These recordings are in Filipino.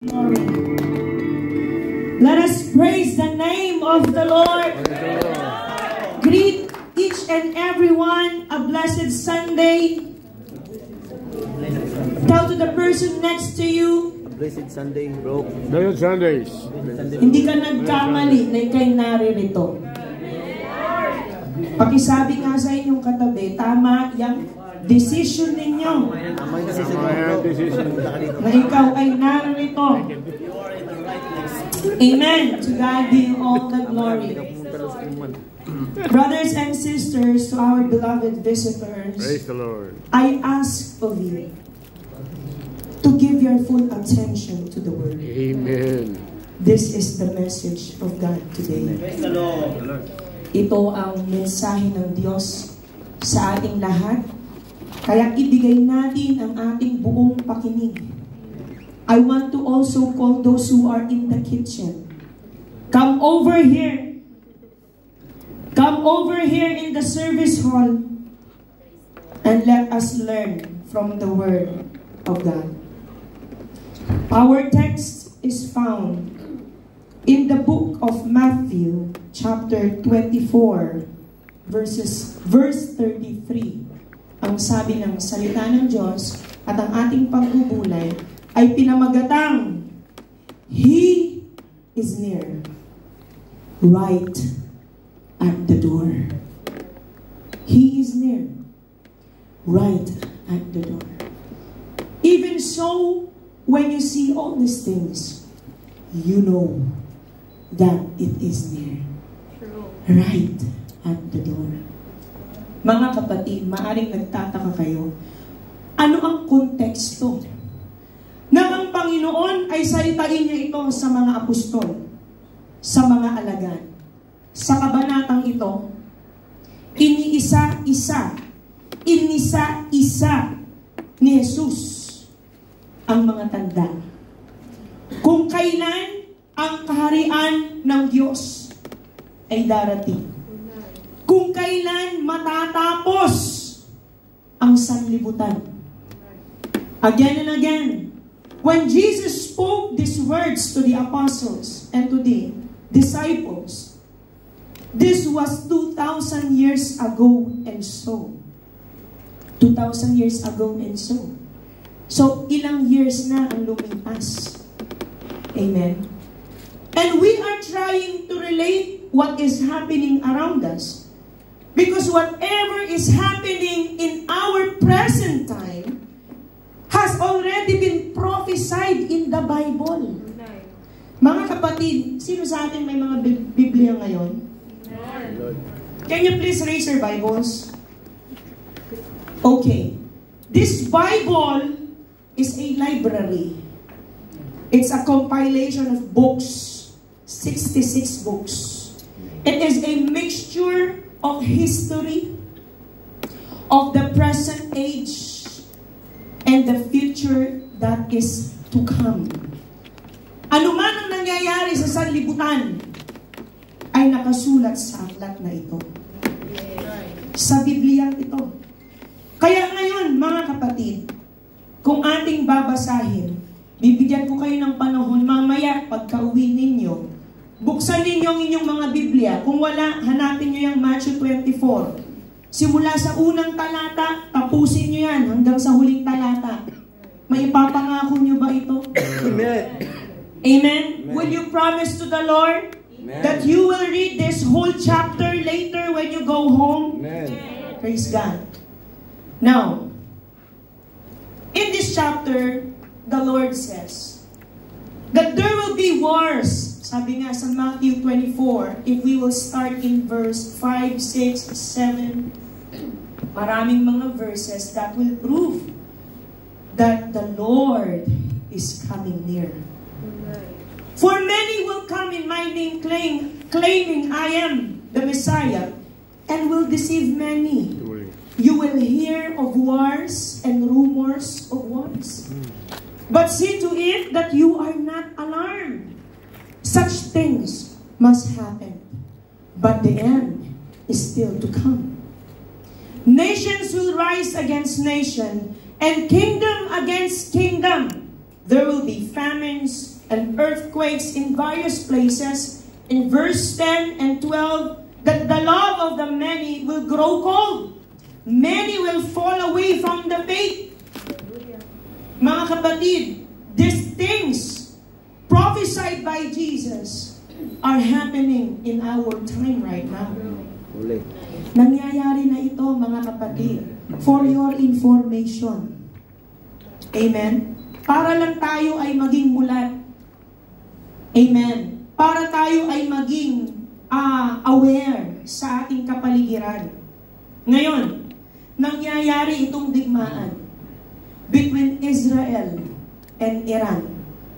Let us praise the name of the Lord. Greet each and everyone a blessed Sunday. Tell to the person next to you, Blessed Sunday, bro. Blessed Sundays. hindi ka nagkamali na ikay naririto. Pakisabi nga sa inyong katabi, tama yung decision ninyo Tama yung decision, bro. na ikaw ay naririto. Amen. To God be all the glory. Brothers and sisters, to our beloved visitors, Praise the Lord. I ask of you to give your full attention to the Word. Amen. This is the message of God today. Praise the Lord. Ito ang mensahe ng Diyos sa ating lahat. Kaya ibigay natin ang ating buong pakinig. I want to also call those who are in the kitchen. Come over here. Come over here in the service hall and let us learn from the Word of God. Our text is found in the book of Matthew, chapter 24, verse 33. Ang sabi ng salita ng Diyos at ang ating pagbubulay ay pinamagatang, He is near, right at the door. He is near, right at the door. Even so, when you see all these things, you know that it is near, right at the door. Mga kapatid, maaring nagtataka kayo, ano ang konteksto na ang Panginoon ay salitain niya ito sa mga apostol, sa mga alagad. Sa kabanatang ito, inisa-isa ni Jesus ang mga tanda. Kung kailan ang kaharian ng Diyos ay darating. Kung kailan matatapos ang sanlibutan. Again and again, when Jesus spoke these words to the apostles and to the disciples, this was 2,000 years ago and so. 2,000 years ago and so. So, ilang years na ang lumipas. Amen. And we are trying to relate what is happening around us. Because whatever is happening in our present time has already been prophesied in the Bible. Mga kapatid, sino sa atin may mga Biblia ngayon? Can you please raise your Bibles? Okay. This Bible is a library. It's a compilation of books. 66 books. It is a mixture of history, of the present age, and the future that is to come. Ano man ang nangyayari sa sanlibutan ay nakasulat sa aklat na ito. Sa Biblia ito. Kaya ngayon, mga kapatid, kung ating babasahin, bibigyan ko kayo ng panahon mamaya pagka-uwi ninyo. Buksan ninyo ang inyong mga Biblia. Kung wala, hanapin nyo yung Matthew 24. Simula sa unang talata, tapusin nyo yan hanggang sa huling talata. May ipapangako nyo ba ito? Amen. Amen? Will you promise to the Lord that you will read this whole chapter later when you go home? Amen. Praise God. Now, in this chapter, the Lord says that there will be wars. Sabi nga sa Matthew 24, if we will start in verse 5, 6, 7, maraming mga verses that will prove that the Lord is coming near. For many will come in my name claiming I am the Messiah and will deceive many. You will hear of wars and rumors of wars. But see to it that you are not alarmed. Such things must happen, but the end is still to come. Nations will rise against nation, and kingdom against kingdom. there will be famines and earthquakes in various places. In verse 10 and 12, that the love of the many will grow cold. Many will fall away from the faith. Mga kapatid, these things prophesied by Jesus are happening in our time right now. Uli. Nangyayari na ito, mga kapatid, for your information. Amen? Para lang tayo ay maging mulat. Amen? Para tayo ay maging aware sa ating kapaligiran. Ngayon, nangyayari itong digmaan between Israel and Iran.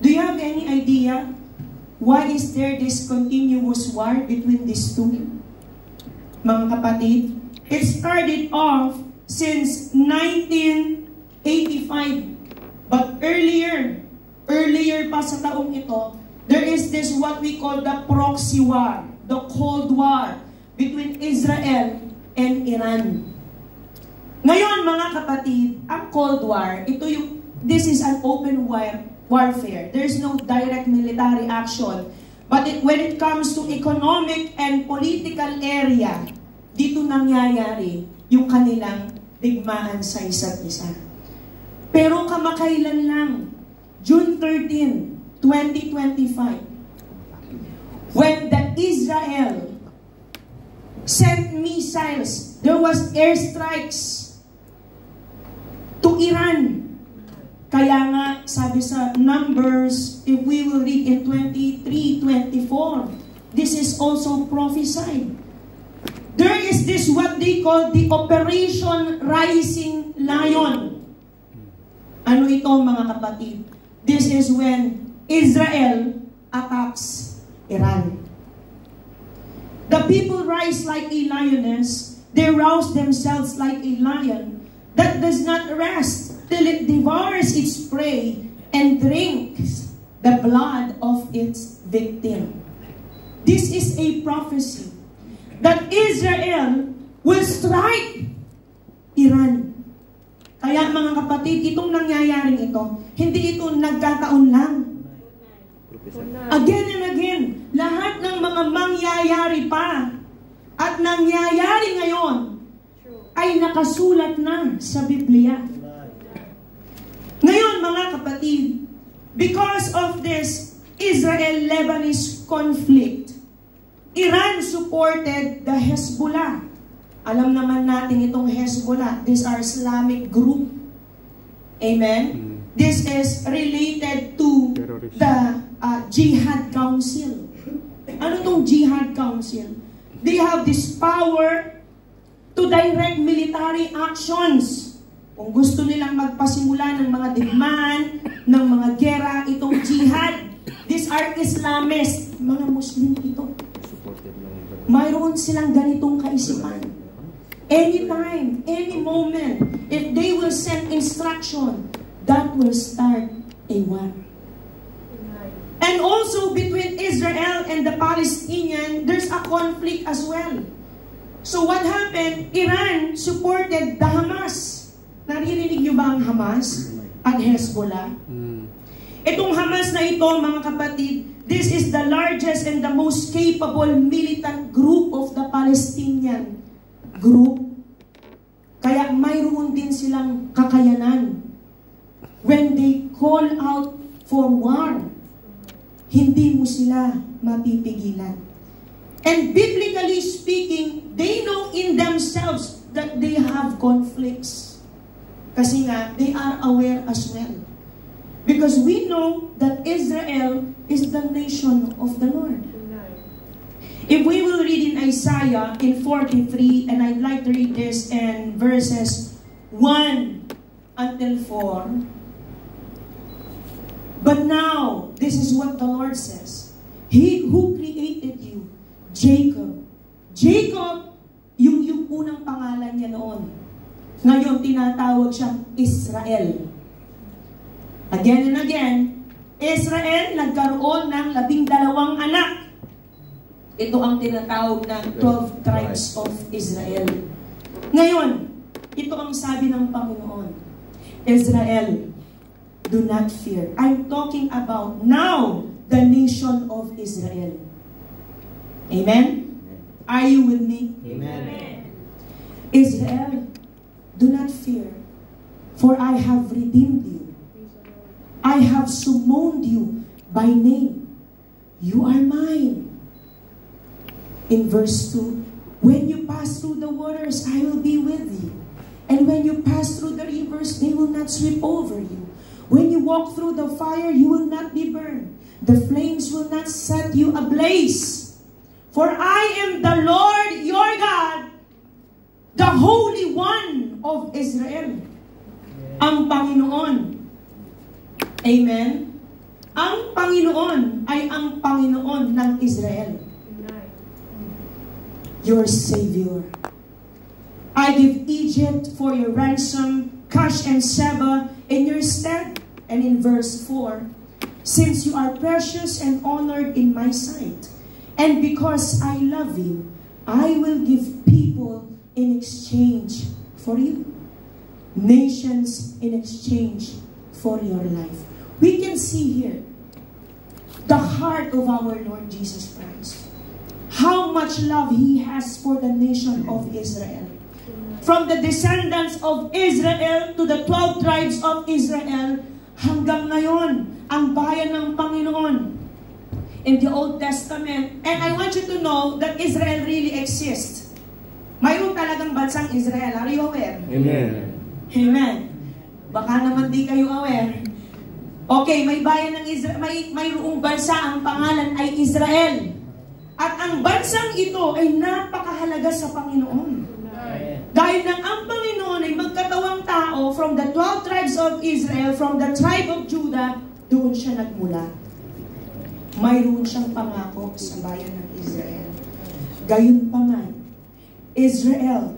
Do you have any idea why is there this continuous war between these two? Mga kapatid, it started off since 1985. But earlier pa sa taong ito, there is this what we call the proxy war, the Cold War between Israel and Iran. Ngayon, mga kapatid, ang Cold War, this is an open warfare. There's no direct military action. But when it comes to economic and political area, dito nangyayari yung kanilang digmaan sa isa't isa. Pero kamakailan lang, June 13, 2025, when the Israel sent missiles, there was airstrikes to Iran. Kaya nga, sabi sa Numbers, if we will read in 23:24, this is also prophesied. There is this what they call the Operation Rising Lion. Ano ito, mga kapatid? This is when Israel attacks Iran. The people rise like a lioness. They rouse themselves like a lion that does not rest till it devours its prey and drinks the blood of its victim. This is a prophecy that Israel will strike Iran. Kaya mga kapatid, itong nangyayaring ito, hindi ito nagkataon lang. Again and again, lahat ng mga mangyayari pa at nangyayari ngayon ay nakasulat na sa Biblia. Ngayon, mga kapatid, because of this Israel-Lebanese conflict, Iran supported the Hezbollah. Alam naman natin itong Hezbollah. These are Islamic group. Amen? This is related to the Jihad Council. Ano itong Jihad Council? They have this power to direct military actions. Kung gusto nilang magpasimula ng mga digmaan, ng mga gera, itong jihad, these are Islamists, mga Muslim ito. Mayroon silang ganitong kaisipan. Anytime, any moment, if they will send instruction, that will start a war. And also between Israel and the Palestinian, there's a conflict as well. So what happened? Iran supported the Hamas. Naririnig niyo ba ang Hamas at Hezbollah? Itong Hamas na ito, mga kapatid, this is the largest and the most capable militant group of the Palestinian group. Kaya mayroon din silang kakayanan. When they call out for war, hindi mo sila mapipigilan. And biblically speaking, they know in themselves that they have conflicts. Kasi nga, they are aware as well. Because we know that Israel is the nation of the Lord. If we will read in Isaiah in 43, and I'd like to read this in verses 1 until 4. But now, this is what the Lord says. He who created you, Jacob. Jacob, yung unang pangalan niya noon. Ngayon, tinatawag siyang Israel. Again and again, Israel nagkaroon ng 12 anak. Ito ang tinatawag ng 12 tribes of Israel. Ngayon, ito ang sabi ng Panginoon. Israel, do not fear. I'm talking about now the nation of Israel. Amen? Are you with me? Amen. Israel, do not fear, for I have redeemed you. I have summoned you by name. You are mine. In verse 2, when you pass through the waters, I will be with you. And when you pass through the rivers, they will not sweep over you. When you walk through the fire, you will not be burned. The flames will not set you ablaze. For I am the Lord your God, the Holy One of Israel. Ang Panginoon. Amen? Ang Panginoon ay ang Panginoon ng Israel. Your Savior. I give Egypt for your ransom, Cush and Seba in your stead. And in verse 4, since you are precious and honored in my sight, and because I love you, I will give people in exchange for you. Nations in exchange for your life. We can see here the heart of our Lord Jesus Christ. How much love He has for the nation of Israel. From the descendants of Israel to the 12 tribes of Israel, hanggang ngayon, ang bayan ng Panginoon. In the Old Testament, and I want you to know that Israel really exists. Mayroon talagang bansang Israel. Are you aware? Amen. Amen. Baka naman di kayo aware. Okay, may bayan ng Israel, mayroong bansa, ang pangalan ay Israel. At ang bansang ito ay napakahalaga sa Panginoon. Dahil nang ang Panginoon ay magkatawang tao from the 12 tribes of Israel, from the tribe of Judah, doon siya nagmula. Mayroon siyang pangako sa bayan ng Israel. Gayunpaman, Israel,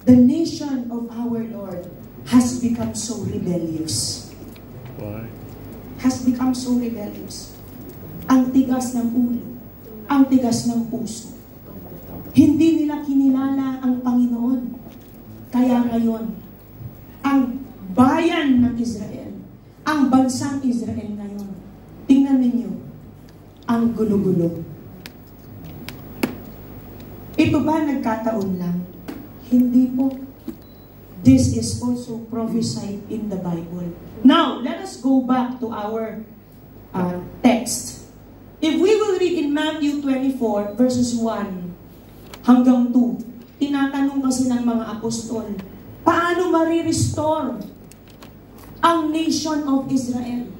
the nation of our Lord, has become so rebellious. Why? Has become so rebellious. Ang tigas ng ulo, ang tigas ng puso. Hindi nila kinilala ang Panginoon. Kaya ngayon, ang bayan ng Israel, ang bansang Israel ngayon, tingnan ninyo, ang gulo-gulo. Ito ba nagkataon lang? Hindi po. This is also prophesied in the Bible. Now, let us go back to our text. If we will read in Matthew 24, verses 1 hanggang 2, tinatanong kasi ng mga apostol, paano marirestore ang nation of Israel?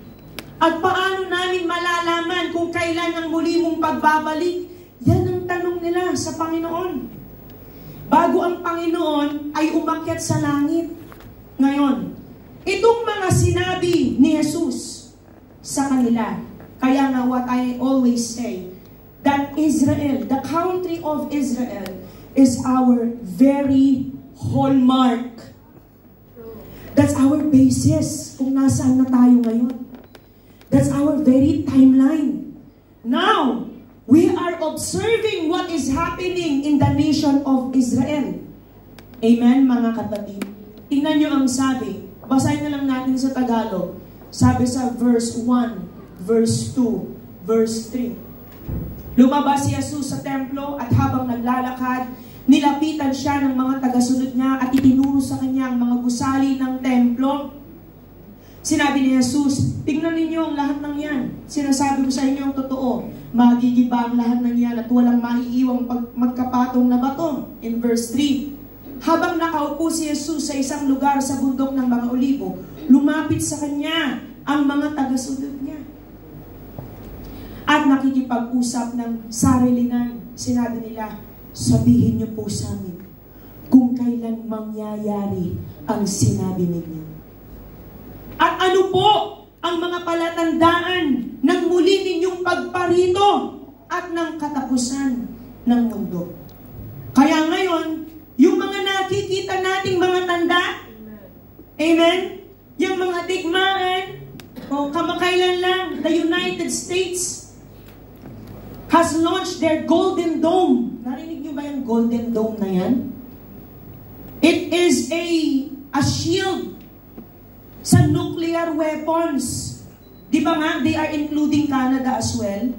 At paano namin malalaman kung kailan ang muli mong pagbabalik? Yan ang tanong nila sa Panginoon. Bago ang Panginoon ay umakyat sa langit. Ngayon, itong mga sinabi ni Jesus sa kanila, kaya nga what I always say, that Israel, the country of Israel, is our very hallmark. That's our basis kung nasaan na tayo ngayon. That's our very timeline. Now, we are observing what is happening in the nation of Israel. Amen, mga kapatid. Tingnan nyo ang sabi. Basahin na lang natin sa Tagalog. Sabi sa verse 1, verse 2, verse 3. Lumabas si Jesus sa templo at habang naglalakad, nilapitan siya ng mga tagasunod niya at itinuro sa kanya ang mga gusali ng templo. Sinabi ni Jesus, tingnan ninyo ang lahat ng yan. Sinasabi ko sa inyo ang totoo. Magigiba ang lahat ng yan at walang maiiwang magkapatong na bato. In verse 3, habang nakaupo si Jesus sa isang lugar sa bundok ng mga olibo, lumapit sa kanya ang mga tagasunod niya. At nakikipag-usap ng sarilinan. Sinabi nila, sabihin niyo po sa amin kung kailan mangyayari ang sinabi ninyo. At ano po ang mga palatandaan ng muli ninyong pagparito at ng katapusan ng mundo. Kaya ngayon, yung mga nakikita nating mga tanda, amen? Yung mga digmaan, o kamakailan lang, the United States has launched their Golden Dome. Narinig niyo ba yung Golden Dome na yan? It is a shield sa nuclear weapons. Di ba nga, they are including Canada as well.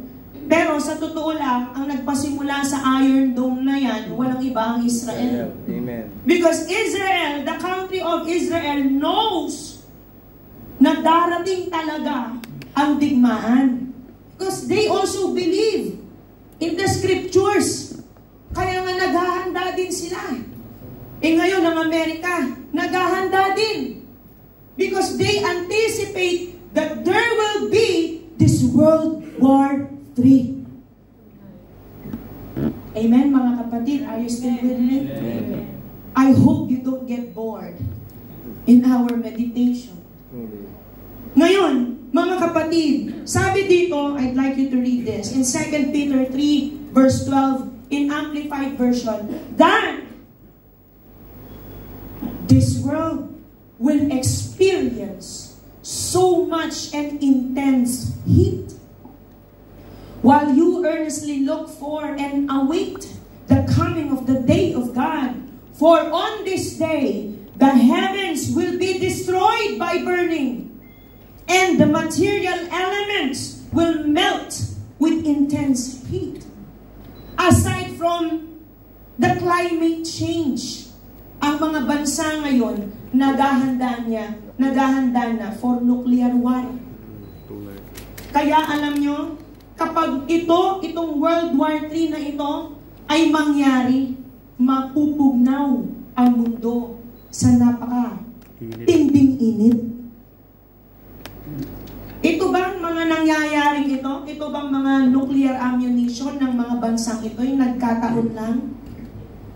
Pero sa totoo lang, ang nagpasimula sa Iron Dome na yan, walang iba ang Israel. Amen. Because Israel, the country of Israel knows na darating talaga ang digmaan. Because they also believe in the scriptures. Kaya nga naghahanda din sila. Ngayon ang Amerika, naghahanda din. Because they anticipate that there will be this World War III. Amen, mga kapatid? Are you still with me? Amen. I hope you don't get bored in our meditation. Ngayon, mga kapatid, sabi dito, I'd like you to read this, in 2 Peter 3, verse 12, in Amplified Version, that this world will experience so much and intense heat, while you earnestly look for and await the coming of the day of God. For on this day, the heavens will be destroyed by burning, and the material elements will melt with intense heat. Aside from the climate change, ang mga bansa ngayon, naghahanda na for nuclear war. Kaya alam nyo, kapag itong World War III na ito ay mangyari, mapupugnaw ang mundo sa napaka-tinding init. Ito bang mga nangyayaring ito? Ito bang mga nuclear ammunition ng mga bansang ito ay nagkataon lang?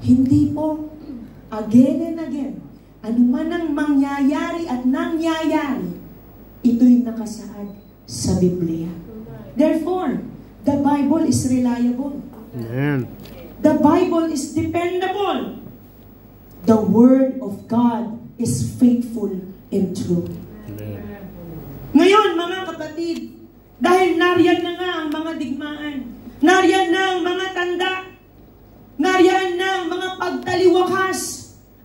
Hindi po. Again and again, ano man ang mangyayari at nangyayari, ito'y nakasaad sa Biblia. Therefore, the Bible is reliable. Amen. The Bible is dependable. The Word of God is faithful and true. Amen. Ngayon, mga kapatid, dahil nariyan na nga ang mga digmaan, nariyan na ang mga tanda, nariyan na ang mga pagtaliwakas,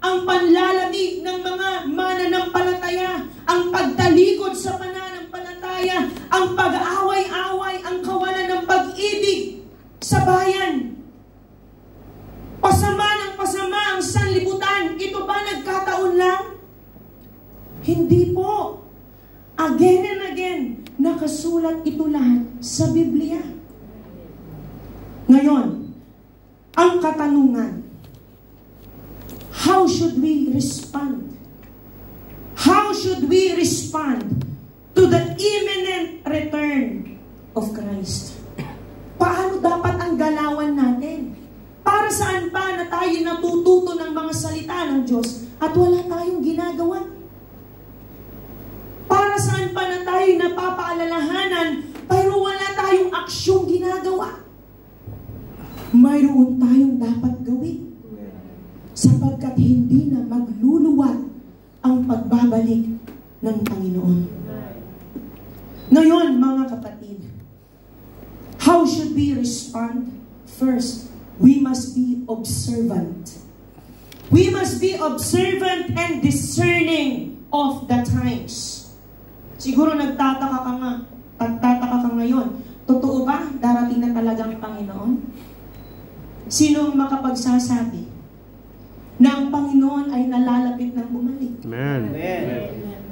ang panlalamig ng mga mananampalataya, ang pagtalikod sa pananampalataya, ang pag-aaway-away, ang kawalan ng pag-ibig sa bayan. Pasama ng pasama ang sanlibutan. Ito ba nagkataon lang? Hindi po. Again and again, nakasulat ito lahat sa Biblia. Ngayon, ang katanungan, how should we respond? How should we respond to the imminent return of Christ? Paano dapat ang galawan natin? Para saan pa na tayo natututo ng mga salita ng Diyos at wala tayong ginagawa? Para saan pa na tayo napapaalalahanan pero wala tayong aksyong ginagawa? Mayroon tayong dapat gawin sapagkat hindi na magluluwat ang pagbabalik ng Panginoon. Ngayon, mga kapatid, how should we respond? First, we must be observant. We must be observant and discerning of the times. Siguro nagtataka ka ngayon. Totoo ba? Darating na talagang Panginoon? Sino ang makapagsasabi na ang Panginoon ay nalalapit ng bumalik? Amen.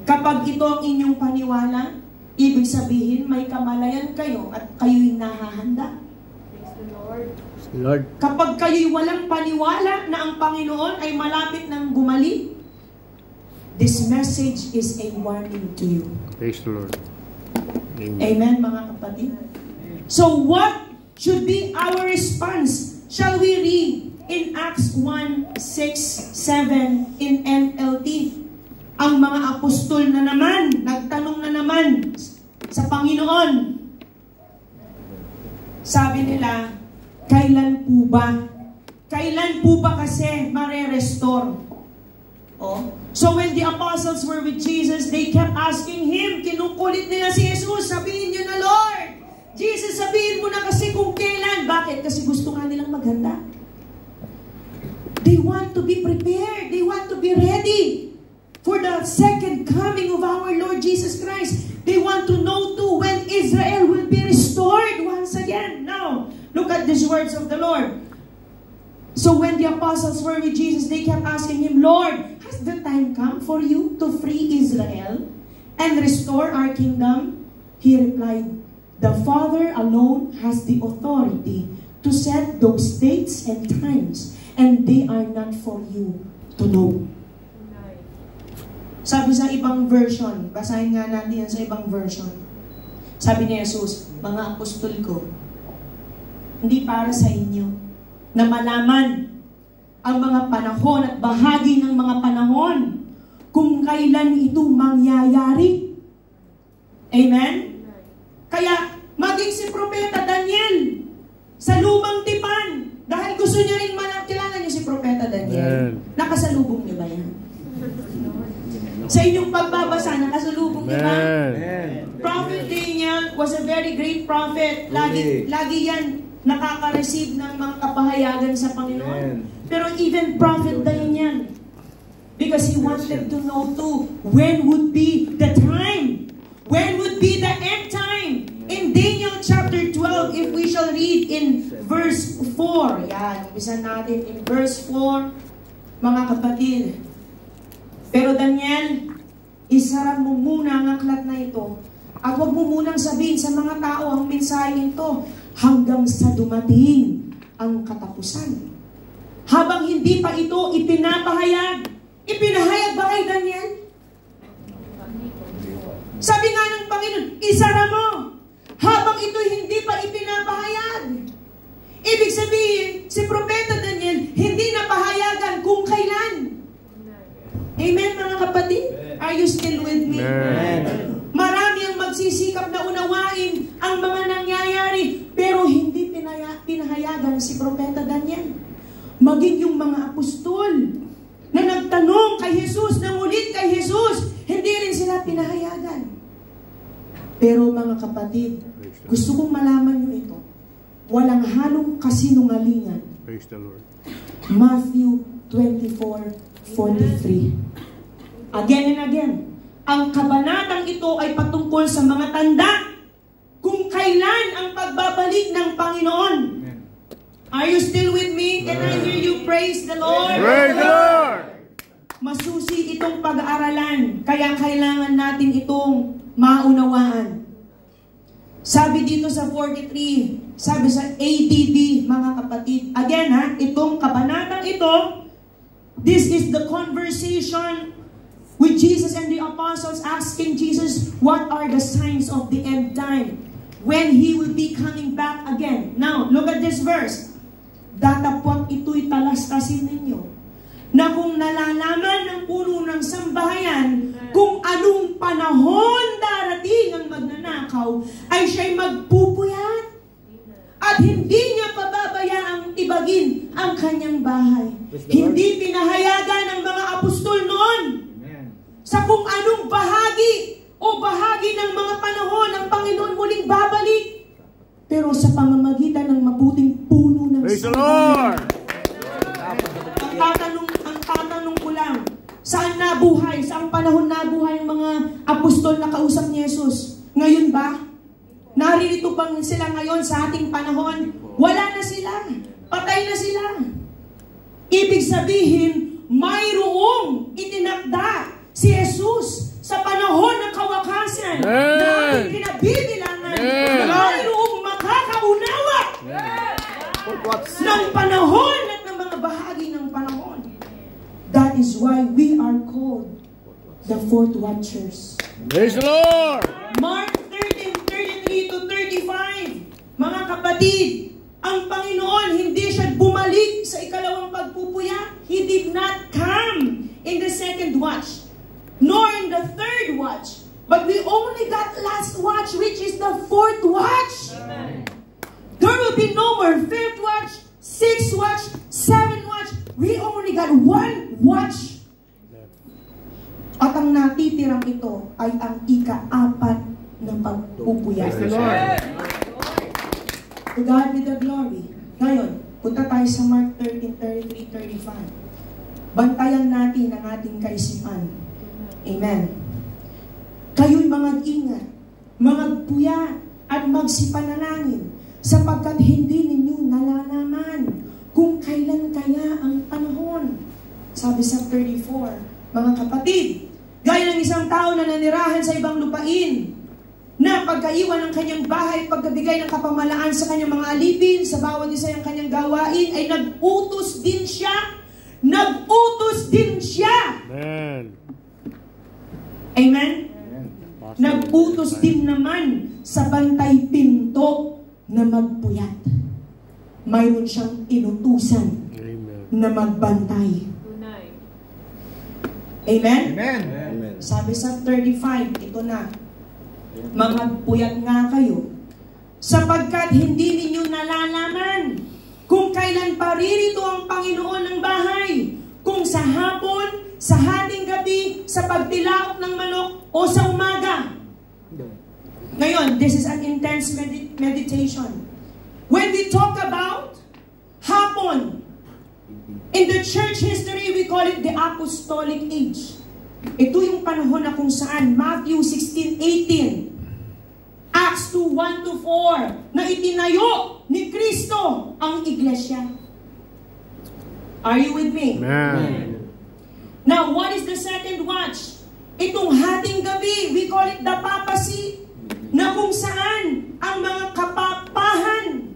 Kapag ito ang inyong paniwala, ibig sabihin may kamalayan kayo at kayo'y nahahanda. Lord. Kapag kayo'y walang paniwala na ang Panginoon ay malapit ng bumalik, this message is a warning to you. Praise the Lord. Amen. Amen, mga kapatid? So what should be our response? Shall we read in Acts 1:6, 7 in NLT? Ang mga apostol na naman, nagtanong na naman sa Panginoon. Sabi nila, kailan po ba? Kailan po ba kasi mare-restore? Oh. So when the apostles were with Jesus, they kept asking Him, kinukulit nila si Jesus, sabihin niyo na, Lord, Jesus, sabihin mo na kasi kung kailan. Bakit? Kasi gusto nga nilang maghanda. They want to be prepared. They want to be ready. for the second coming of our Lord Jesus Christ. They want to know too when Israel will be restored once again. Now, look at these words of the Lord. So when the apostles were with Jesus, they kept asking him, Lord, has the time come for you to free Israel and restore our kingdom? He replied, the Father alone has the authority to set those dates and times, and they are not for you to know. Sabi sa ibang version, basahin nga natin yan sa ibang version. Sabi ni Jesus, mga apostol ko, hindi para sa inyo na malaman ang mga panahon at bahagi ng mga panahon kung kailan ito mangyayari. Amen? Kaya, maging si Propeta Daniel sa lumang tipan, dahil gusto niya rin kilala niyo si Propeta Daniel. Nakasalubong niyo ba yan? Sa inyong pagbabasa, nakasalubong niyo ba? Prophet Daniel was a very great prophet. Lagi yan nakaka-receive ng mga kapahayagan sa Panginoon. Pero even Prophet Daniel, because he wanted to know too, when would be the time? When would be the end time? In Daniel chapter 12, if we shall read in verse 4. Yan, umpisa natin in verse 4, mga kapatid. Pero Daniel, isarap mo muna ang aklat na ito at huwag mo munang sabihin sa mga tao ang mensahe ito hanggang sa dumating ang katapusan. Habang hindi pa ito ipinapahayag. Ipinahayag ba kay Daniel? Sabi nga ng Panginoon, isara mo habang ito hindi pa ipinapahayag. Ibig sabihin, si Propeta Daniel hindi napahayagan kung kailan. Amen, mga kapatid? Are you still with me? Amen. Marami ang magsisikap na unawain ang mga nangyayari, pero hindi pinahayagan si Propeta Daniel. Maging yung mga apostol na nagtanong kay Jesus, nangulit kay Jesus, hindi rin sila pinahayagan. Pero mga kapatid, gusto kong malaman nyo ito. Walang halong kasinungalingan. Praise the Lord. Matthew 24:43. Again and again, ang kabanatang ito ay patungkol sa mga tanda kung kailan ang pagbabalik ng Panginoon. Are you still with me? Can I hear you praise the Lord? Praise the Lord! Masusi itong pag-aaralan, kaya kailangan natin itong maunawaan. Sabi dito sa 43, sabi sa ADD, mga kapatid, again itong kabanatang ito, this is the conversation with Jesus and the apostles asking Jesus, what are the signs of the end time? When He will be coming back again. Now, look at this verse. Datapwat ito'y talastasin ninyo, na kung nalalaman ng puno ng sambahayan kung anong panahon darating ang magnanakaw, ay siya'y magpupuyat at hindi niya pababayaang ibagin ang kanyang bahay. Hindi pinahayagan ng mga apostol noon sa kung anong bahagi o bahagi ng mga panahon ang Panginoon muling babalik. Pero sa pamamagitan ng mabuting puno ng Praise the Lord! Ang tatanong ko lang, saan nabuhay, saang panahon nabuhay ang mga apostol na kausap ni Jesus? Ngayon ba? Naririto bang sila ngayon sa ating panahon? Wala na sila. Patay na sila. Ibig sabihin, mayroong itinakda si Jesus sa panahon ng kawakasan na ating kinabibilangan na mayroong makakaunawa ng panahon at ng mga bahagi ng panahon. That is why we are called the fourth watchers. Praise the Lord! Mark 13:33-35. Mga kapatid, ang Panginoon hindi siya bumalik sa ikalawang pagpupuya. He did not come in the second watch, nor in the third watch. But we only got last watch, which is the fourth watch. Amen. There will be no more fifth watch, sixth watch, seventh watch. We only got one watch. At ang natitirang ito ay ang ika-apat na pagpupuya. To God be the glory. Ngayon, punta tayo sa Mark 13:33-35. Bantayan natin ang ating kaisipan. Amen. Kayo'y mag-ingat, magpuyat, at magsipanalangin, sapagkat hindi ninyo nalalaman kung kailan kaya ang panahon. Sabi sa 34, mga kapatid, gaya ng isang tao na nanirahan sa ibang lupain, na pagkaiwan ng kanyang bahay, pagkabigay ng kapamalaan sa kanyang mga alipin, sa bawat isa ng kanyang gawain, ay nag-utos din siya. Nag-utos din siya. Amen. Amen? Nag-utos din naman sa bantay pinto na magpuyat. Mayroon siyang inutusan na magbantay. Amen? Amen. Sabi sa 35, ito na, magpuyat nga kayo, sapagkat hindi ninyo nalalaman kung kailan paririto ang Panginoon ng bahay, kung sa hapon, sa hating gabi, sa pagtilaok ng manok, o sa umaga. Ngayon, this is an intense meditation. When we talk about hapon, in the church history, we call it the apostolic age. Ito yung panahon na kung saan Matthew 16:18, Acts 2:1-4, na itinayo ni Kristo ang iglesia. Are you with me? Amen. Now, what is the second watch? Itong hating gabi, we call it the papacy, na kung saan ang mga kapapahan,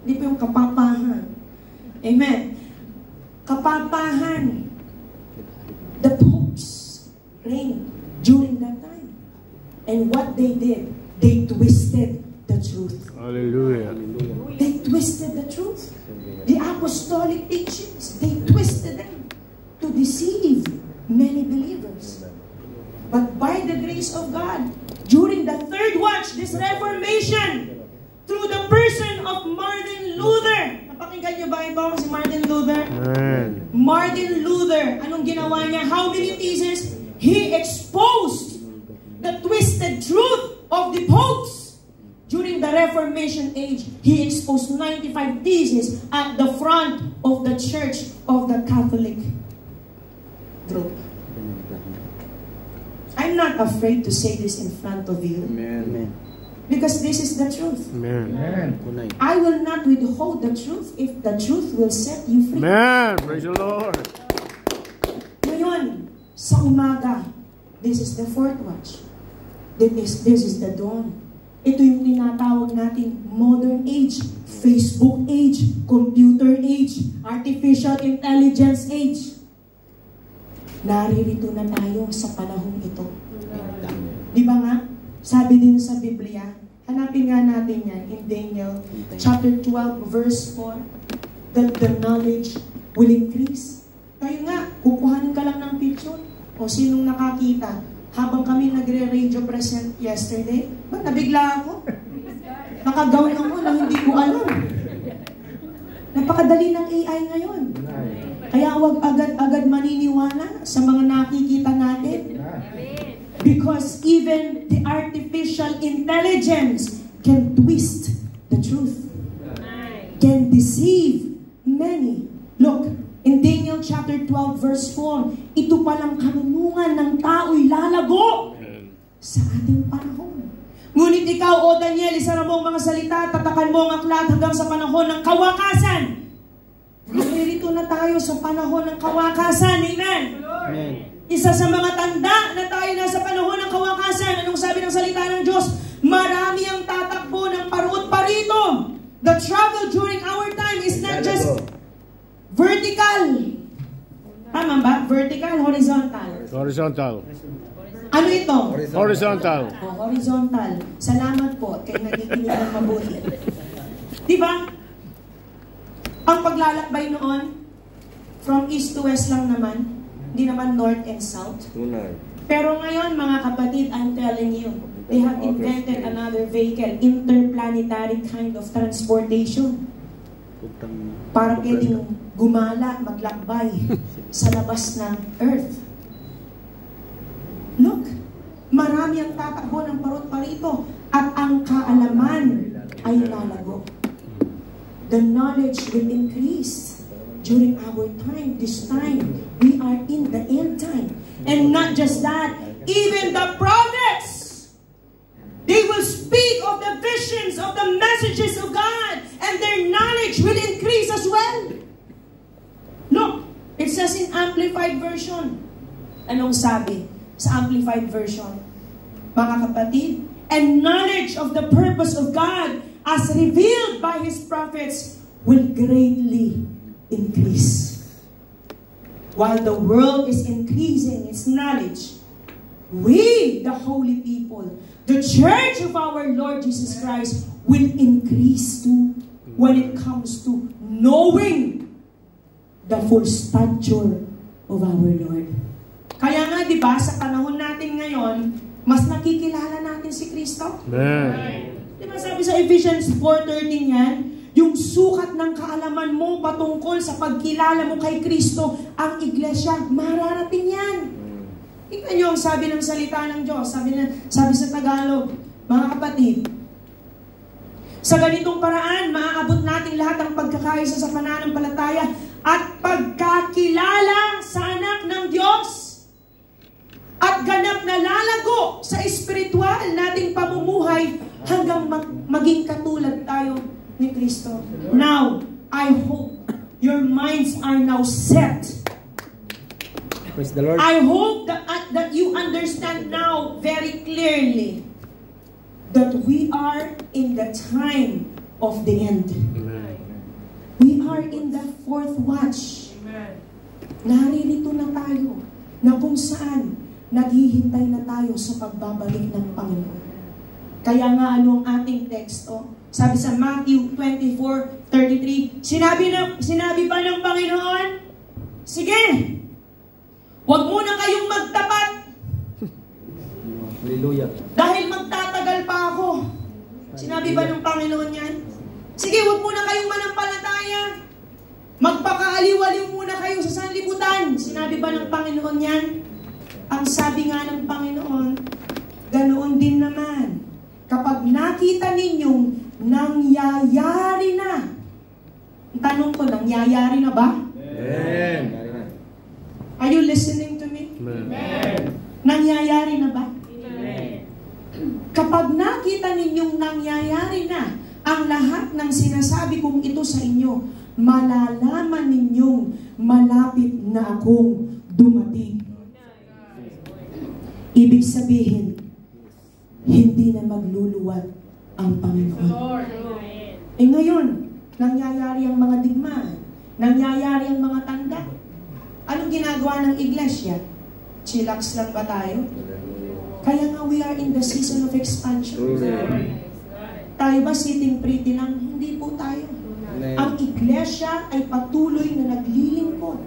hindi pa yung kapapahan, amen, kapapahan, the popes reigned during that time. And what they did, they twisted the truth. Hallelujah. They twisted the truth. The apostolic teachings, they twisted them to deceive many believers. But by the grace of God, during the third watch, this Reformation, through the person of Martin Luther. Napakinggan niyo ba ito si Martin Luther? Amen. Martin Luther, anong ginawa niya? How many theses? He exposed the twisted truth of the popes. During the Reformation age, he exposed 95 theses at the front of the Church of the Catholic group. I'm not afraid to say this in front of you. Amen. Because this is the truth. Amen. I will not withhold the truth if the truth will set you free. Amen. Praise the Lord. Ngayon, sa umaga, this is the fourth watch. This is the dawn. Ito yung tinatawag natin modern age, Facebook age, computer age, artificial intelligence age. Naririto na tayo sa panahong ito. Di ba nga? Sabi din sa Biblia, hanapin nga natin yan in Daniel chapter 12 verse 4, that the knowledge will increase. Tayo nga, kukuhanin ka lang ng picture. O sinong nakakita? Habang kami nagre-radio present yesterday, ba nabigla ako? Nakagawin ako na hindi ko alam. Napakadali ng AI ngayon. Kaya huwag agad-agad maniniwala sa mga nakikita natin. Because even the artificial intelligence can twist the truth. Can deceive many. Look, in Daniel chapter 12 verse 4, ito palang kanunungan ng tao'y lalago sa ating panahon. Ngunit ikaw, O Daniel, isara mo ang mga salita, tatakan mo ang aklat hanggang sa panahon ng kawakasan. Naririto na tayo sa panahon ng kawakasan. Amen? Amen. Isa sa mga tanda na tayo nasa panahon ng kawakasan. Anong sabi ng salita ng Diyos? Marami ang tatakbo ng paruot parito. The travel during our time is not just vertical. Tama ba? Vertical, horizontal. Horizontal. Ano ito? Horizontal. Horizontal. Salamat po kay nakikinig ng mabuti. Diba? Ang paglalakbay noon, from east to west lang naman, hindi naman north and south. Pero ngayon, mga kapatid, I'm telling you, they have invented another vehicle, interplanetary kind of transportation. Para pwedeng gumala, maglakbay sa labas ng Earth. Look, marami ang tatakbo ng parot parito at ang kaalaman ay lalago. The knowledge will increase. during our time, this time, we are in the end time. And not just that, even the prophets, they will speak of the visions, of the messages of God, and their knowledge will increase as well. Look, it says in Amplified Version. Anong sabi sa Amplified Version? Mga kapatid, and knowledge of the purpose of God as revealed by His prophets will greatly increase. While the world is increasing its knowledge, we, the holy people, the church of our Lord Jesus Christ, will increase too when it comes to knowing the full stature of our Lord. Kaya nga, di ba, sa panahon natin ngayon, mas nakikilala natin si Kristo. Amen. Di ba sabi sa Ephesians 4:13 yan, yung sukat ng kaalaman mo patungkol sa pagkilala mo kay Kristo, ang iglesia, mararating yan. Tingnan nyo ang sabi ng salita ng Diyos. Sabi sa Tagalog, mga kapatid, sa ganitong paraan, maaabot natin lahat ang pagkakaisa sa pananampalataya at pagkakilala sa anak ng Diyos at ganap na lalago sa espiritual nating pamumuhay hanggang maging katulad tayo ni Kristo. Now, I hope your minds are now set. Praise the Lord. I hope that you understand now very clearly that we are in the time of the end. Amen. We are in the fourth watch. Naririto na tayo na kung saan naghihintay na tayo sa pagbabalik ng Panginoon. Kaya nga ano ang ating teksto? Sabi sa Matthew 24:33, sinabi pa ng Panginoon, sige, huwag muna kayong magtapat. Hallelujah. Dahil magtatagal pa ako. Sinabi ba ng Panginoon yan? Sige, huwag muna kayong manampalataya. Magpakaaliwaliw muna kayo sa sanlibutan. Sinabi ba ng Panginoon yan? Ang sabi nga ng Panginoon, ganoon din naman. Kapag nakita ninyong nangyayari na. Ang tanong ko, nangyayari na ba? Amen. Are you listening to me? Amen. Nangyayari na ba? Amen. Kapag nakita ninyong nangyayari na ang lahat ng sinasabi kong ito sa inyo, malalaman ninyong malapit na akong dumating. Ibig sabihin, hindi na magluluwat ang Panginoon. Eh ngayon, nangyayari ang mga digmaan, nangyayari ang mga tanda. Anong ginagawa ng iglesia? Chillax lang ba tayo? Kaya nga we are in the season of expansion. Tayo ba sitting pretty lang? Hindi po tayo. Ang iglesia ay patuloy na naglilingkod,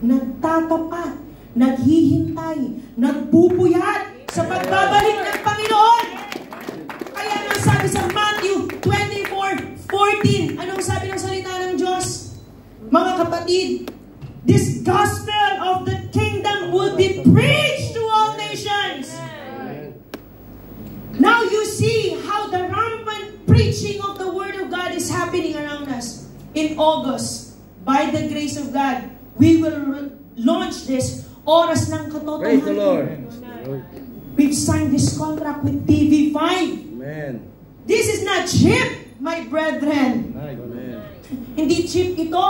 nagtatapat, naghihintay, nagpupuyat sa pagbabalik ng Panginoon. Kaya nga sabi sa Matthew 24:14, anong sabi ng salita ng Diyos? Mga kapatid, this gospel of the kingdom will be preached to all nations. Now you see how the rampant preaching of the Word of God is happening around us. In August, by the grace of God, we will launch this Oras ng Katotohanan. Praise the Lord. We've signed this contract with TV5. Amen. This is not cheap, my brethren. Amen. Hindi cheap ito,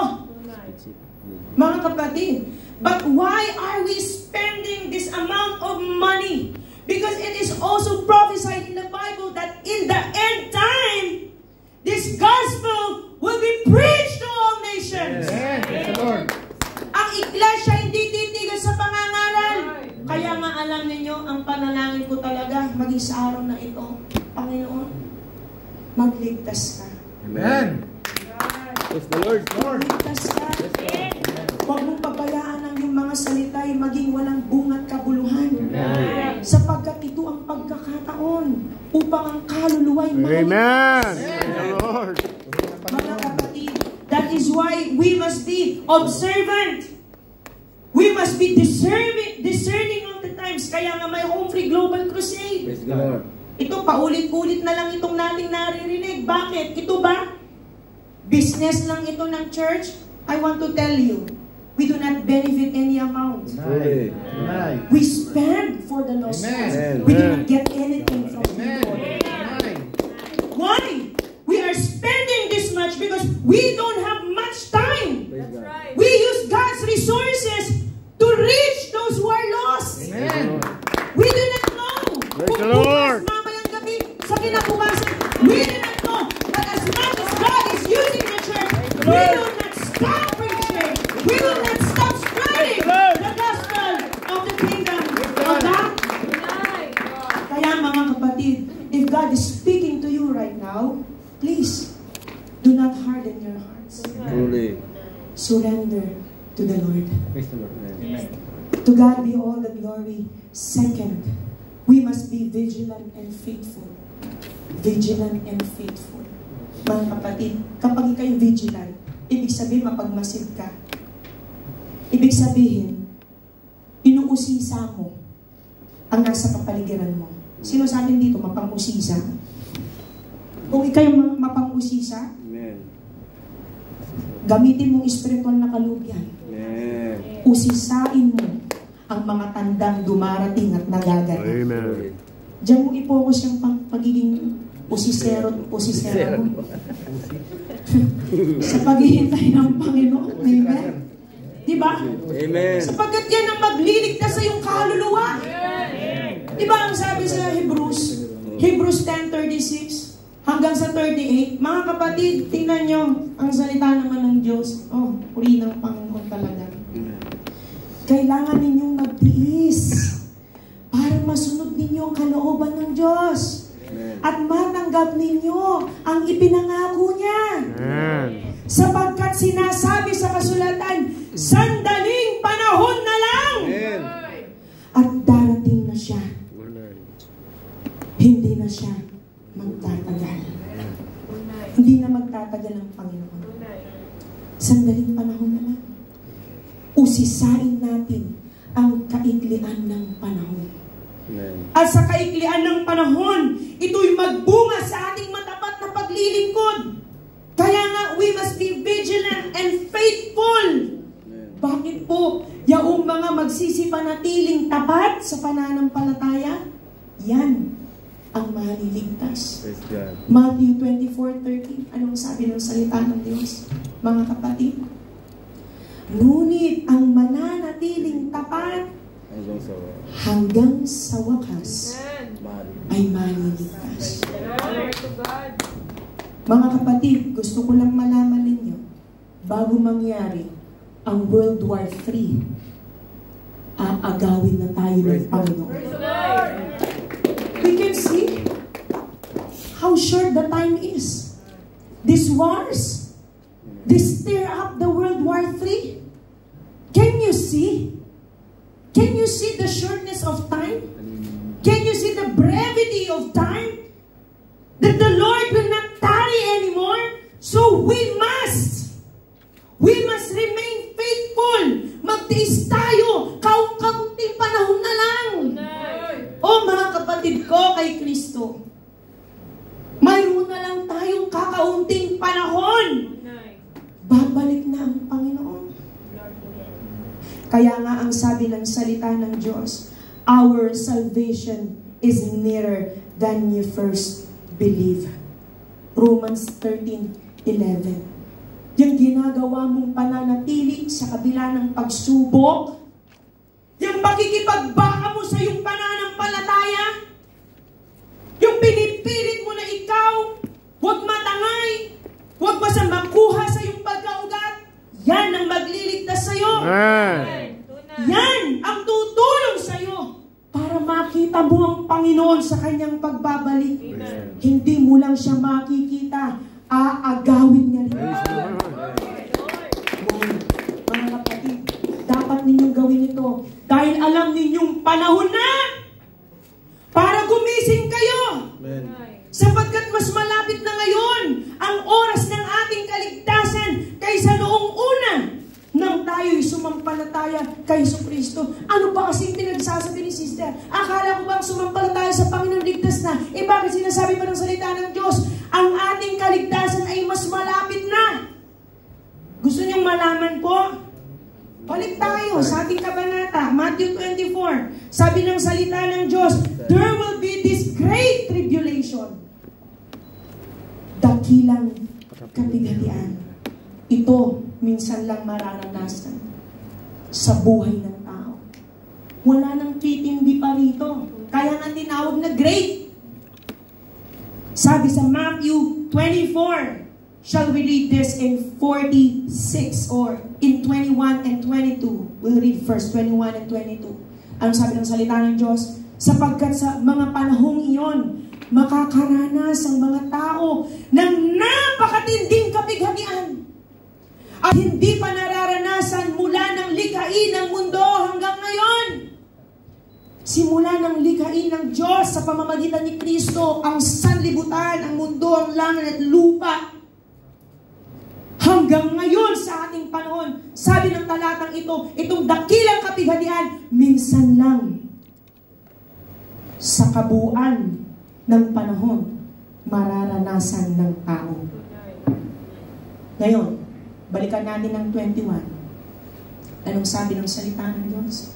mga kapatid. But why are we spending this amount of money? Because it is also prophesied in the Bible that in the end time, this gospel will be preached to all nations. Amen. Praise the Lord. Ang iglesia hindi titigil sa pangangaral. Kaya nga alam ninyo, ang panalangin ko talaga, maging sa araw na ito, Panginoon, magligtas ka. Amen. Praise the Lord. Magligtas ka. Huwag mong pabayaan ang iyong mga salita ay maging walang bungat kabuluhan. Sapagkat ito ang pagkakataon upang ang kaluluwa ay Amen. Praise the Lord. Mga kapatid, that is why we must be observant. We must be discerning of the times. Kaya nga may Home Free Global Crusade. Praise the Lord. Ito, paulit-ulit na lang itong nating naririnig. Bakit? Ito ba? Business lang ito ng church? I want to tell you, we do not benefit any amount. Truly. Amen. We spend for the lost Amen. ones. We do not get anything from Amen. people. Amen. Why? We are spending this much because we don't have much time. Praise God. We use God's resources to reach those who are lost. Amen. We do not know Praise kung the Lord. bukas, mamayang gabi, sa kinabukasan. We do not know. But as much as God is using the church, we will not stop preaching. We will not stop spreading the gospel of the kingdom of God. Kaya mga kapatid, if God is speaking to you right now, please, do not harden your hearts. Truly. Surrender to the Lord. Praise the Lord. Amen. To God be all the glory. Second, we must be vigilant and faithful. Vigilant and faithful. Mga kapatid, kapag ikay vigilant, ibig sabihin mapagmasid ka. Ibig sabihin, inuusisa mo ang nasa kapaligiran mo. Sino sa atin dito mapang-usisa? Kung ikay mapang-usisa, Amen. gamitin mong espiritual na kalugyan. Amen. Usisain mo ang mga tandang dumarating at nagaganap. Amen. Diyan mo i-focus yung pagiging usisero mo. Sa paghihintay ng Panginoon. Amen? Diba? Amen. Sapagkat yan ang magliligtas sa iyong kaluluwa. Diba ang sabi sa Hebrews 10:36 hanggang sa 38, mga kapatid, tingnan nyo ang salita naman ng Diyos. Oh, puri ng Panginoon talaga. Kailangan ninyong magtiis para masunod ninyo ang kalooban ng Diyos. At matanggap ninyo ang ipinangako niya. Amen. Sapagkat sinasabi sa kasulatan, sandaling panahon na lang. Amen. At darating na siya. Hindi na siya magtatagal. Hindi na magtatagal ang Panginoon. Sandaling panahon na lang. Usisain natin ang kaiklian ng panahon. Amen. At sa kaiklian ng panahon, ito'y magbunga sa ating matapat na paglilingkod. Kaya nga, we must be vigilant and faithful. Amen. Bakit po? Yaong mga magsisipanatiling tapat sa pananampalataya, yan ang maliligtas. Praise God. Matthew 24:13, anong sabi ng salita ng Diyos? Mga kapatid, ngunit ang mananatiling tapat Hanggang sa hanggang sa wakas mahal. ay maliligtas. Mga kapatid, gusto ko lang malaman ninyo, bago mangyari ang World War III, aagawin na tayo ng Panginoon. We can see how short the time is. These wars, they stir up the World War III. Can you see? Can you see the shortness of time? Can you see the brevity of time? That the Lord will not tarry anymore? So we must remain faithful. Magtiis tayo. Kaunting panahon na lang. O mga kapatid ko kay Kristo, mayroon na lang tayong kakaunting panahon. Babalik na ang Panginoon. Kaya nga ang sabi ng salita ng Diyos, our salvation is nearer than you first believe. Romans 13:11. Yung ginagawa mong pananatili sa kabila ng pagsubok, yung pakikipagbaka mo sa iyong pananampalataya, yung pinipilit mo na ikaw, huwag matangay, huwag makuha sa iyong pagkaugat, yan ang magliligtas sa iyo. Amen. Yan ang tutulong sa iyo para makita mo ang Panginoon sa kanyang pagbabalik. Amen. Hindi mo lang siya makikita, aagawin niya rin. Mga kapatid, dapat ninyong gawin ito dahil alam ninyong panahon na para gumising kayo. Amen. Sapagkat mas malapit na ngayon ang oras ng ating kaligtasan kaysa noong una nang tayo'y sumampalataya kay Jesucristo. Ano ba kasing pinagsasabi ni sister? Akala ko ba ang sumampalataya sa Panginoon ligtas na? Eh bakit sinasabi pa ng salita ng Diyos, ang ating kaligtasan ay mas malapit na? Gusto niyong malaman po? Balik tayo sa ating kabanata, Matthew 24. Sabi ng salita ng Diyos, there will be this great tribulation. Dakilang kapighatian. Ito, minsan lang mararanasan sa buhay ng tao. Wala nang titindi pa rito. Kaya nga tinawag na great. Sabi sa Matthew 24, shall we read this in 46 or in 21 and 22? We'll read first 21 and 22. Ang sabi ng salita ng Diyos? Sapagkat sa mga panahong iyon, makakaranas ang mga tao ng napakatinding kapighatian at hindi pa nararanasan mula ng likhain ng mundo hanggang ngayon. Simula ng likhain ng Diyos sa pamamagitan ni Kristo, ang sanlibutan, ang mundo, ang langit at lupa, hanggang ngayon sa ating panahon, sabi ng talatang ito, itong dakilang kapighatian, minsan lang sa kabuuan ng panahon, mararanasan ng tao. Ngayon, balikan natin ang 21. Anong sabi ng salita ng Diyos?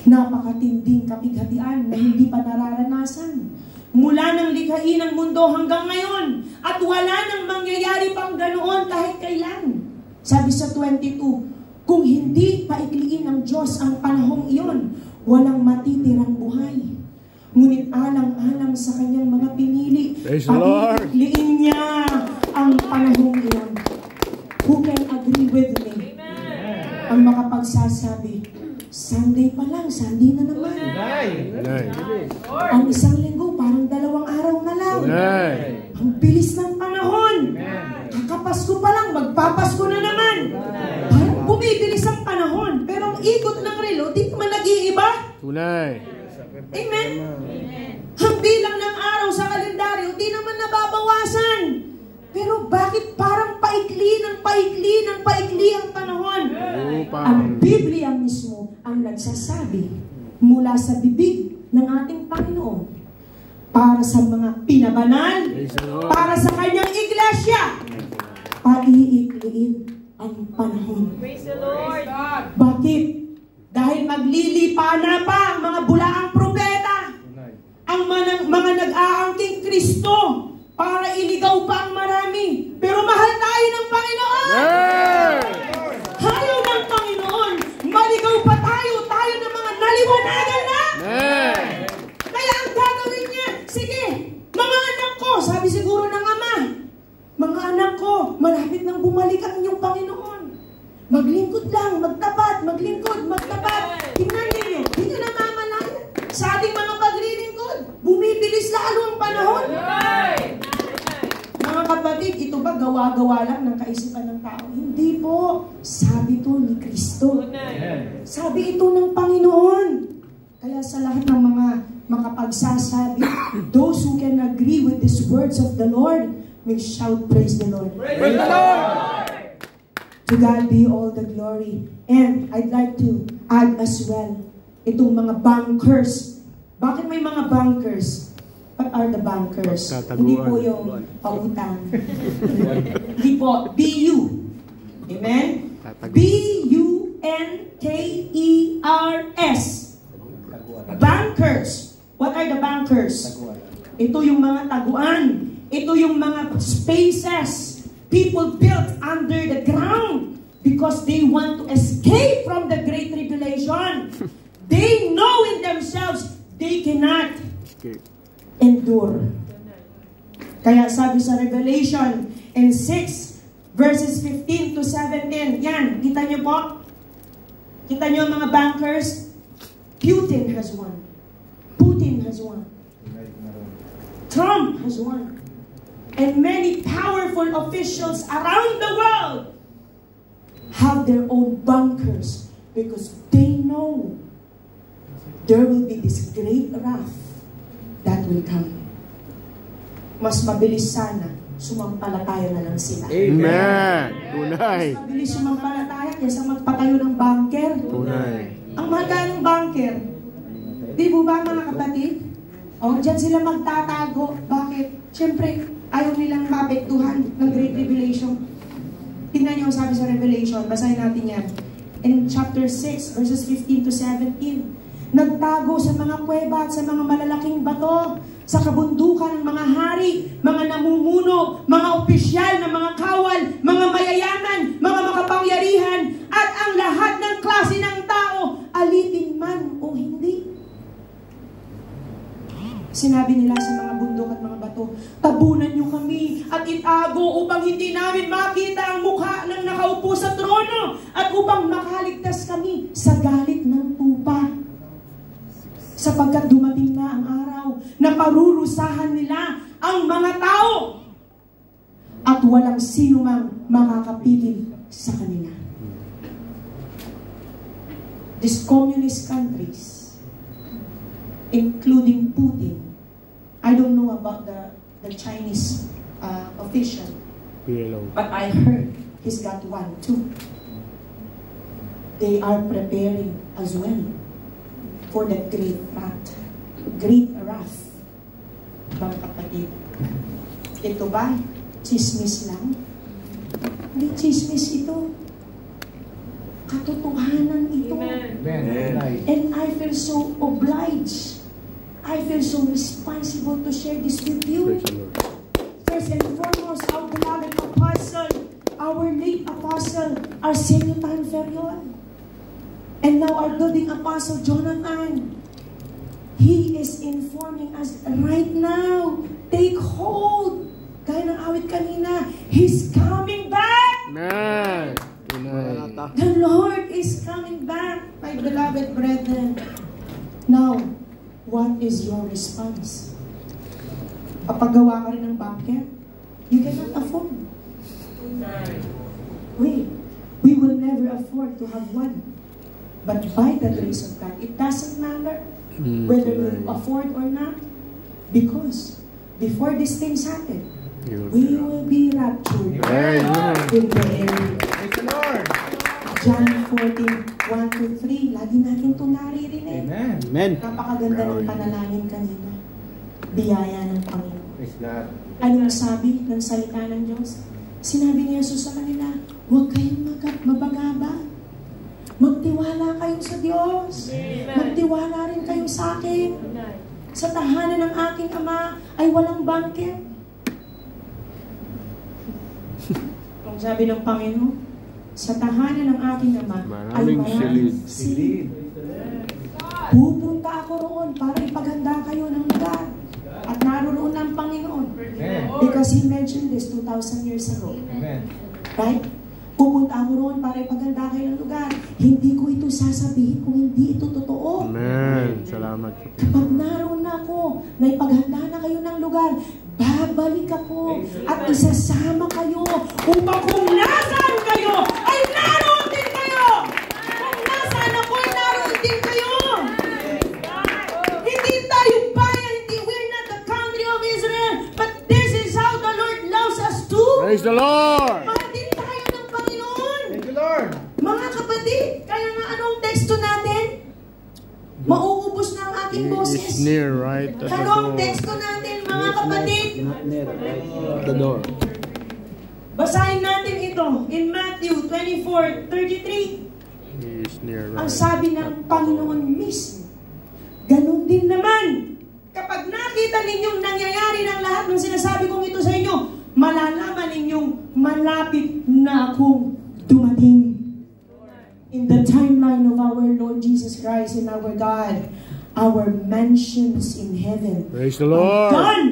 Napakatinding kapighatian na hindi pa nararanasan mula ng likhain ng mundo hanggang ngayon, at wala nang mangyayari pang ganoon kahit kailan. Sabi sa 22, kung hindi paikliin ng Diyos ang panahong iyon, walang matitirang buhay. Ngunit alang-alang sa kanyang mga pinili, paikliin niya ang panahong iyon. Who can agree with me? Ang makapagsasabi, Sunday pa lang, Sunday na naman. Ang isang linggo, parang 2 araw na lang. Ang bilis ng panahon. Kakapasko pa lang, magpapasko na naman. Parang bumibilis ang panahon. Pero ang ikot ng relo, di naman nag-iiba. Amen? Ang bilang ng araw sa kalendaryo, di naman nababawasan. Pero bakit parang paikli ng paikli ang panahon? Ang Biblia mismo ang nagsasabi mula sa bibig ng ating Panginoon para sa mga pinabanal, para sa kanyang iglesia, paiikliin ang panahon. Bakit? Dahil maglilipa na pa ang mga bulaang propeta, ang mga nag-aangking Kristo, para iligaw pa ang marami. Pero mahal tayo ng Panginoon. Ayaw ng Panginoon. Maligaw pa tayo ng mga naliwanagan na. Kaya ang gagawin niya, sige, mga anak ko, sabi siguro ng ama, mga anak ko, malapit nang bumalik ang inyong Panginoon. Maglingkod lang, magtapat, maglingkod, magtapat. Tingnan ninyo, hindi nyo namamalayan. Sa ating mga paglilingkod, bumibilis lalo ang panahon. Mga kapatid, ito ba gawa-gawa lang ng kaisipan ng tao? Hindi po. Sabi ito ni Kristo. Sabi ito ng Panginoon. Kaya sa lahat ng mga makapagsasabi, those who can agree with these words of the Lord, may shout, praise the Lord. Praise the Lord! To God be all the glory. And I'd like to add as well, itong mga bankers. Bakit may mga bankers? What are the bankers? Hindi po yung pautang. Hindi po. B-U. Amen? B-U-N-K-E-R-S. Bankers. What are the bankers? Ito yung mga taguan. Ito yung mga spaces people built under the ground because they want to escape from the great tribulation. They know in themselves they cannot endure. Kaya sabi sa Revelation in 6 verses 15 to 17, yan, kita nyo po? Kita nyo ang mga bankers? Putin has won. Putin has won. Trump has won. And many powerful officials around the world have their own bunkers because they know there will be this great wrath that will come. Mas mabilis sana, sumampalataya na lang sila. Amen. Tunay. Mas mabilis sumampalataya kaysa magpatayo ng bunker. Tunay. Ang mahal ng bunker. Di ba mga kapatid? O, dyan sila magtatago. Bakit? Siyempre, ayaw nilang maapektuhan ng Great Tribulation. Tingnan niyo sabi sa Revelation Revelation. Basahin natin yan. In chapter 6, verses 15 to 17. Nagtago sa mga kuweba at sa mga malalaking bato, sa kabundukan ng mga hari, mga namumuno, mga opisyal ng mga kawal, mga mayayaman, mga makapangyarihan, at ang lahat ng klase ng tao, alipin man o hindi. Sinabi nila sa mga bundok at mga bato, tabunan niyo kami at itago upang hindi namin makita ang mukha ng nakaupo sa trono at upang makaligtas kami sa galit ng tupa. Sapagkat dumating na ang araw na parurusahan nila ang mga tao at walang sino mang makakapigil sa kanila. These communist countries, including Putin, I don't know about the Chinese official, but I heard he's got one too. They are preparing as well for that great wrath. Mga kapatid, ito ba chismis lang? Hindi chismis ito. Katotohanan ito. Amen. And I feel so obliged. I feel so responsible to share this with you. First and foremost, our beloved apostle, our late apostle, Arsenio Tanferion. And now our building apostle, Jonathan. He is informing us right now. Take hold. Gaya ng awit kanina, He's coming back. Amen. The Lord is coming back, my beloved brethren. Now, what is your response? Kapag gawa ka rin ng bucket, you cannot afford. We will never afford to have one. But by the grace of God, it doesn't matter whether you afford or not, because before these things happen, we will be raptured in the air. John 14:1-3. Lagi natin ito naririnig. Amen. Napakaganda ng panalangin kanina. Biyaya ng Panginoon. Anong sabi ng salita ng Diyos? Sinabi ni Jesus sa kanila, huwag kayong mabagaba. Magtiwala kayo sa Diyos. Magtiwala rin kayo sa akin. Sa tahanan ng aking Ama ay walang bangkit. Ang sabi ng Panginoon, sa tahanan ng aking Ama ay maraming silid. Pupunta ako roon para ipaghanda kayo ng lugar. At naroon ang Panginoon. Because He mentioned this 2,000 years ago. Right? Pupunta ako roon para ipaghanda kayo ng lugar. Hindi ko ito sasabihin kung hindi ito totoo. Amen. Salamat. Kapag naroon na ako, na ipaghanda na kayo ng lugar, babalik ako at isasama kayo upang kung nasaan kayo, ay naroon din kayo! Kung nasaan ako, ay naroon din kayo! Hindi tayo bayan, we're not the country of Israel, but this is how the Lord loves us too! Praise the Lord! Mahal din tayo ng Panginoon! Thank you, Lord. Mga kapatid, kaya nga anong teksto natin? Mauubos na ang aking boses. It's near, right? At the Anong door. teksto natin, mga kapatid? The door. Basahin natin ito in Matthew 24:33. He is near, Ang right? sabi ng Panginoon mismo, ganun din naman, kapag nakita ninyong nangyayari ng lahat ng sinasabi kong ito sa inyo, malalaman ninyong malapit na akong dumating. In the timeline of our Lord Jesus Christ and our God, our mansions in heaven Praise the are Lord! done,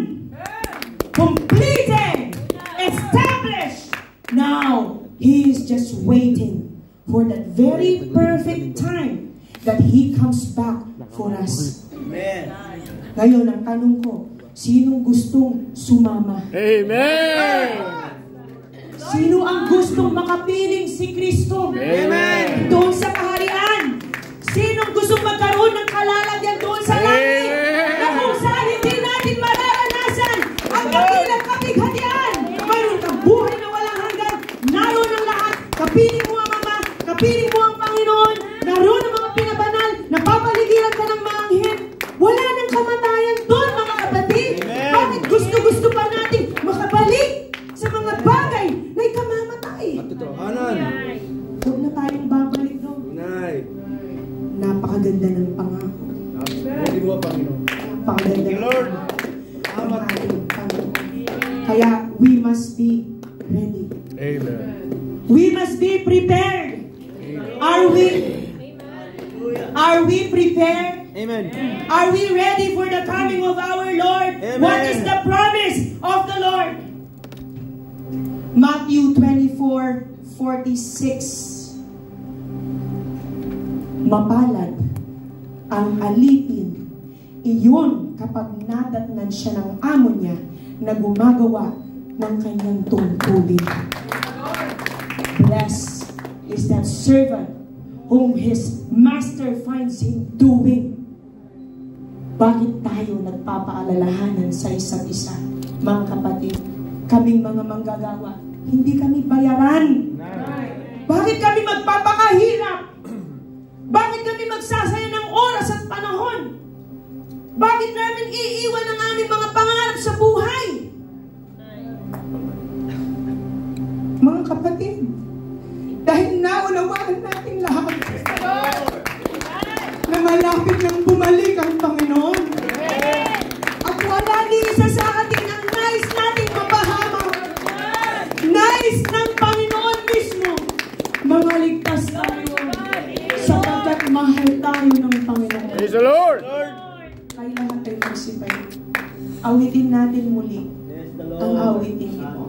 completed, established. Now, He is just waiting for that very perfect time that He comes back for us. Amen. Ngayon, ang tanong ko, sinong gustong sumama? Amen! Sino ang gustong makapiling si Kristo? Amen! Doon sa kaharian. Sinong gustong magkaroon ng kalalagyan doon sa langit? Na kung saan hindi natin mararanasan ang dakilang kapighatian. Mayroon kang buhay na walang hanggan. Naroon ang lahat. Kapiling mo ang Ama, kapiling mo ang Panginoon. Naroon ang mga pinabanal. Napapaligiran ka ng mga anghel. Wala nang kamatayan doon, mga kapatid. Bakit gusto-gusto pa natin makabalik sa mga bagay na ikamamatay? Katotohanan. ready. Amen. We must be prepared. Are we? Are we prepared? Amen. Are we ready for the coming of our Lord? Amen. What is the promise of the Lord? Matthew 24:46. Mapalad ang alipin iyon kapag nadatnan siya ng amo niya na gumagawa ng kanyang tungkulin. Blessed is that servant whom his master finds him doing. Bakit tayo nagpapaalalahanan sa isa't isa? Mga kapatid, kaming mga manggagawa, hindi kami bayaran. Bakit kami magpapakahirap? Bakit kami magsasaya ng oras at panahon? Bakit namin iiwan ang aming mga pangarap sa buhay? Mga kapatid, dahil naunawaan natin lahat na malapit nang bumalik ang Panginoon. At wala ni isa sa atin ang nais nating mapahamak. Nais ng Panginoon mismo mga ligtas tayo sapagkat mahal tayo ng Panginoon. Praise the Lord. Kaya lahat ay magsibay. Awitin natin muli ang awitin ito.